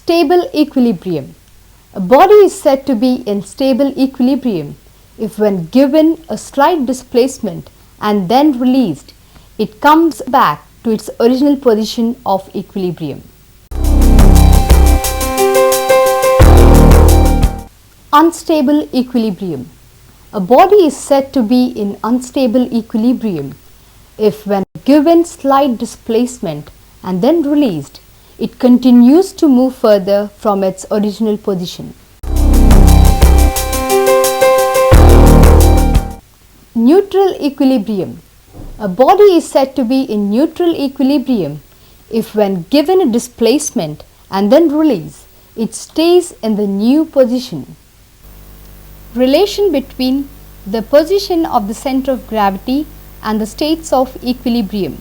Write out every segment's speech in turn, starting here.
Stable equilibrium. A body is said to be in stable equilibrium if when given a slight displacement and then released, it comes back to its original position of equilibrium. Unstable equilibrium. A body is said to be in unstable equilibrium if when given slight displacement and then released, it continues to move further from its original position. Neutral equilibrium. A body is said to be in neutral equilibrium if when given a displacement and then release, it stays in the new position. Relation between the position of the center of gravity and the states of equilibrium.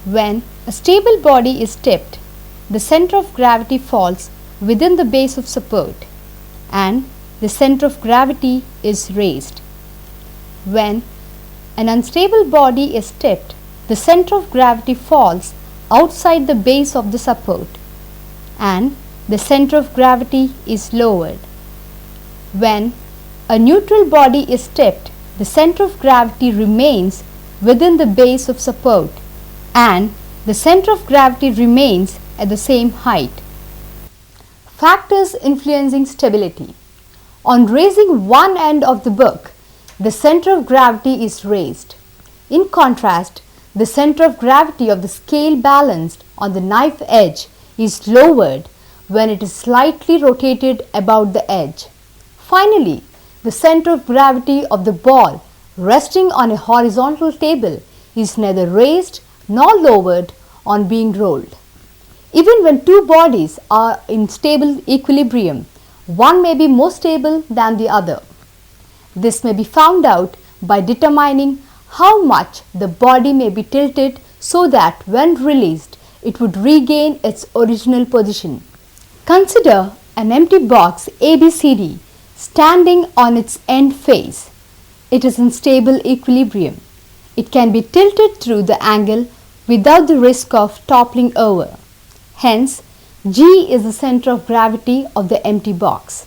When a stable body is tipped, the center of gravity falls within the base of support and the center of gravity is raised. When an unstable body is tipped, the center of gravity falls outside the base of the support and the center of gravity is lowered. When a neutral body is tipped, the center of gravity remains within the base of support and the center of gravity remains at the same height. Factors influencing stability. On raising one end of the book, the center of gravity is raised. In contrast, the center of gravity of the scale balanced on the knife edge is lowered when it is slightly rotated about the edge. Finally, the center of gravity of the ball resting on a horizontal table is neither raised nor lowered on being rolled. Even when two bodies are in stable equilibrium, one may be more stable than the other. This may be found out by determining how much the body may be tilted so that when released, it would regain its original position. Consider an empty box ABCD standing on its end face. It is in stable equilibrium. It can be tilted through the angle without the risk of toppling over. Hence, G is the center of gravity of the empty box.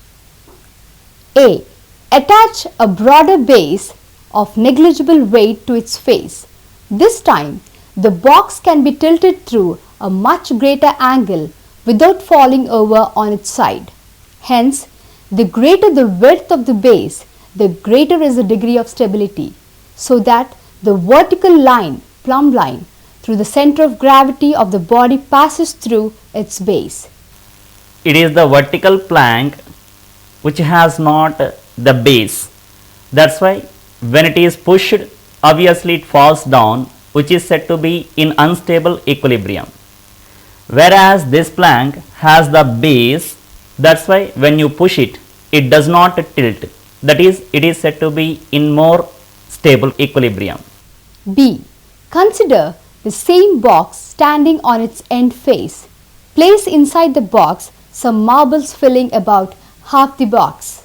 A. Attach a broader base of negligible weight to its face. This time, the box can be tilted through a much greater angle without falling over on its side. Hence, the greater the width of the base, the greater is the degree of stability, so that the vertical line, plumb line, through the center of gravity of the body passes through its base. It is the vertical plank which has not the base. That's why when it is pushed, obviously it falls down, which is said to be in unstable equilibrium. Whereas this plank has the base, that's why when you push it, it does not tilt. That is, it is said to be in more stable equilibrium. B. Consider the same box standing on its end face. Place inside the box some marbles filling about half the box.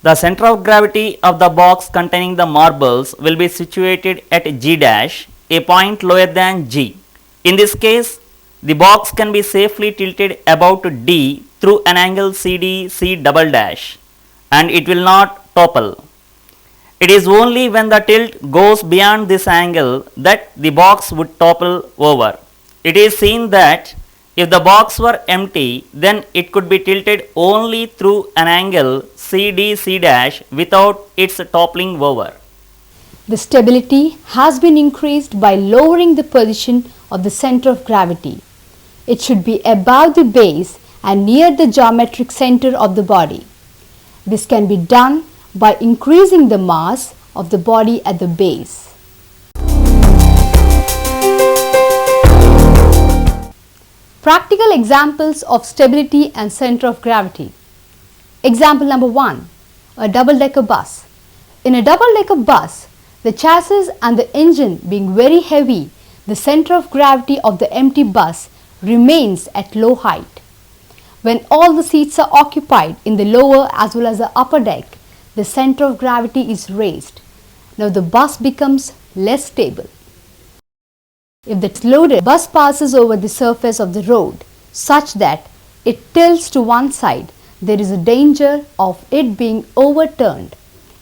The center of gravity of the box containing the marbles will be situated at G dash, a point lower than G. In this case, the box can be safely tilted about D through an angle CD C double dash, and it will not topple. It is only when the tilt goes beyond this angle that the box would topple over. It is seen that if the box were empty, then it could be tilted only through an angle CDC dash without its toppling over. The stability has been increased by lowering the position of the center of gravity. It should be above the base and near the geometric center of the body. This can be done by increasing the mass of the body at the base. Practical examples of stability and center of gravity. Example number 1. A double-decker bus. In a double-decker bus, the chassis and the engine being very heavy, the center of gravity of the empty bus remains at low height. When all the seats are occupied in the lower as well as the upper deck, the center of gravity is raised. Now the bus becomes less stable. If the loaded bus passes over the surface of the road, such that it tilts to one side, there is a danger of it being overturned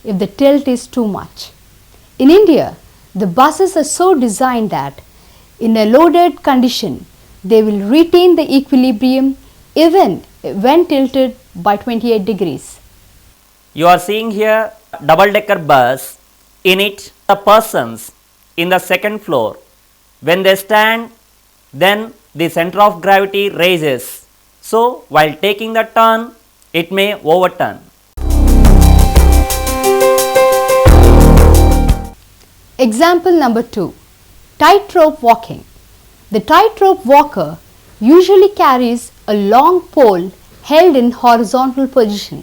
if the tilt is too much. In India, the buses are so designed that in a loaded condition, they will retain the equilibrium even when tilted by 28 degrees. You are seeing here double decker bus. In it, the persons in the second floor, when they stand, then the center of gravity raises. So, while taking the turn, it may overturn. Example number 2. Tightrope walking. The tightrope walker usually carries a long pole held in horizontal position.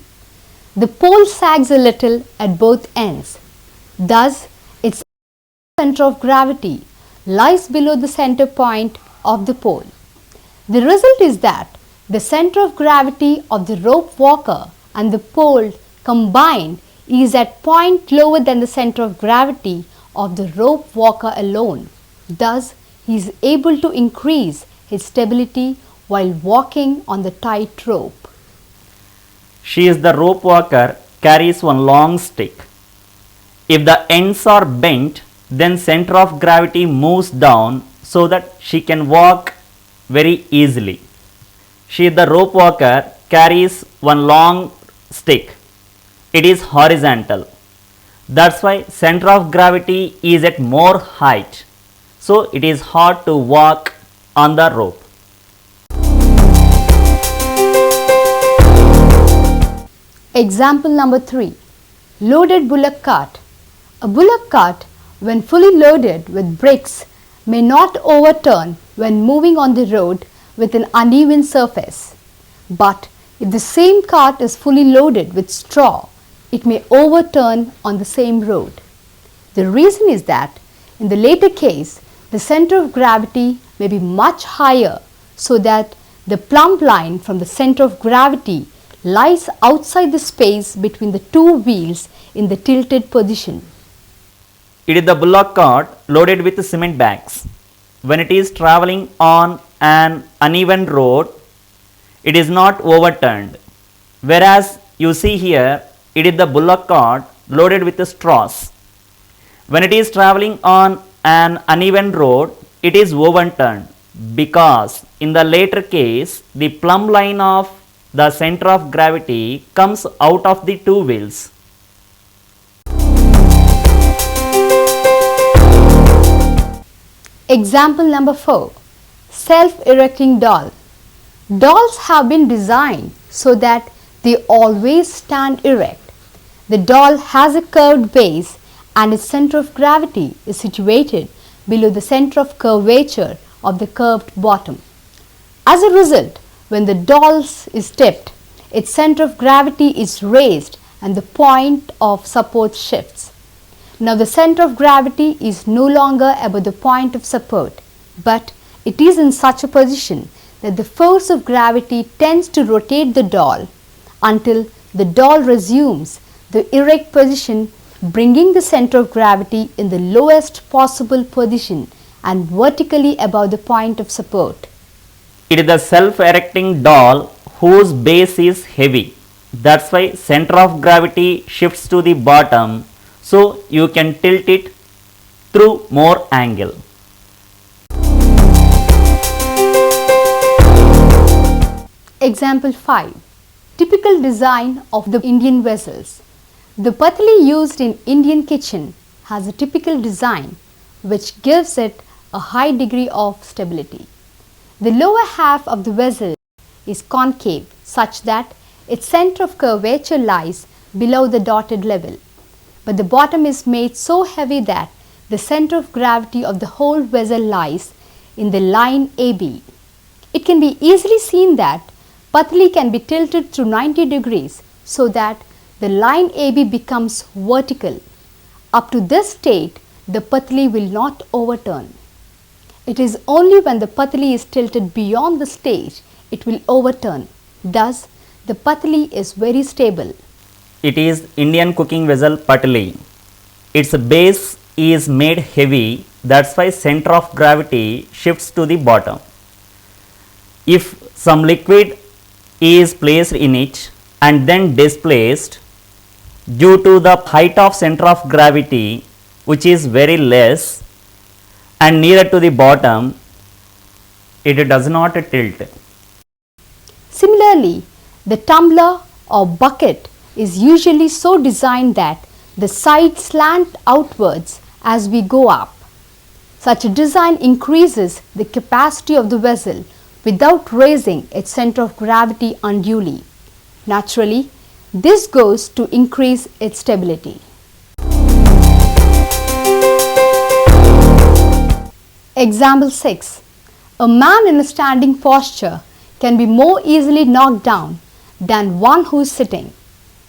The pole sags a little at both ends. Thus, its center of gravity lies below the center point of the pole. The result is that the center of gravity of the rope walker and the pole combined is at point lower than the center of gravity of the rope walker alone. Thus, he is able to increase his stability while walking on the tight rope. She is the rope walker, carries one long stick. If the ends are bent, then center of gravity moves down so that she can walk very easily. She is the rope walker, carries one long stick. It is horizontal. That's why center of gravity is at more height. So it is hard to walk on the rope. Example number 3. Loaded bullock cart. A bullock cart, when fully loaded with bricks, may not overturn when moving on the road with an uneven surface. But if the same cart is fully loaded with straw, it may overturn on the same road. The reason is that in the latter case, the center of gravity may be much higher, so that the plumb line from the center of gravity lies outside the space between the two wheels in the tilted position. It is the bullock cart loaded with cement bags. When it is traveling on an uneven road, it is not overturned. Whereas you see here, it is the bullock cart loaded with straws. When it is traveling on an uneven road, it is overturned because in the latter case, the plumb line of the center of gravity comes out of the two wheels. Example number 4. Self-erecting doll. Dolls have been designed so that they always stand erect. The doll has a curved base and its center of gravity is situated below the center of curvature of the curved bottom. As a result, when the doll is tipped, its center of gravity is raised and the point of support shifts. Now the center of gravity is no longer above the point of support, but it is in such a position that the force of gravity tends to rotate the doll until the doll resumes the erect position, bringing the center of gravity in the lowest possible position and vertically above the point of support. It is the self-erecting doll whose base is heavy. That's why center of gravity shifts to the bottom, so you can tilt it through more angle. Example 5. Typical design of the Indian vessels. The patli used in Indian kitchen has a typical design which gives it a high degree of stability. The lower half of the vessel is concave such that its center of curvature lies below the dotted level, but the bottom is made so heavy that the center of gravity of the whole vessel lies in the line AB. It can be easily seen that patli can be tilted to 90 degrees so that the line AB becomes vertical. Up to this state, the patli will not overturn. It is only when the patli is tilted beyond the stage it will overturn. Thus, the patli is very stable. It is Indian cooking vessel patli. Its base is made heavy, that's why center of gravity shifts to the bottom. If some liquid is placed in it and then displaced due to the height of center of gravity, which is very less, and nearer to the bottom, it does not tilt. Similarly, the tumbler or bucket is usually so designed that the sides slant outwards as we go up. Such a design increases the capacity of the vessel without raising its center of gravity unduly. Naturally, this goes to increase its stability. Example 6. A man in a standing posture can be more easily knocked down than one who is sitting.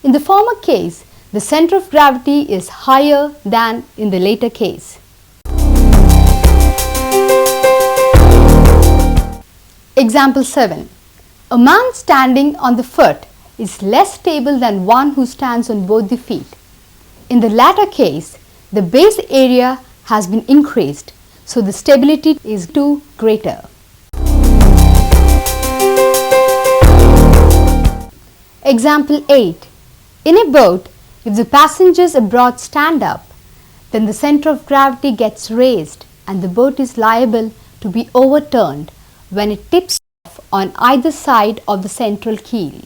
In the former case, the center of gravity is higher than in the later case. Example 7. A man standing on the foot is less stable than one who stands on both the feet. In the latter case, the base area has been increased, so the stability is too greater. Example 8. In a boat, if the passengers aboard stand up, then the center of gravity gets raised and the boat is liable to be overturned when it tips off on either side of the central keel.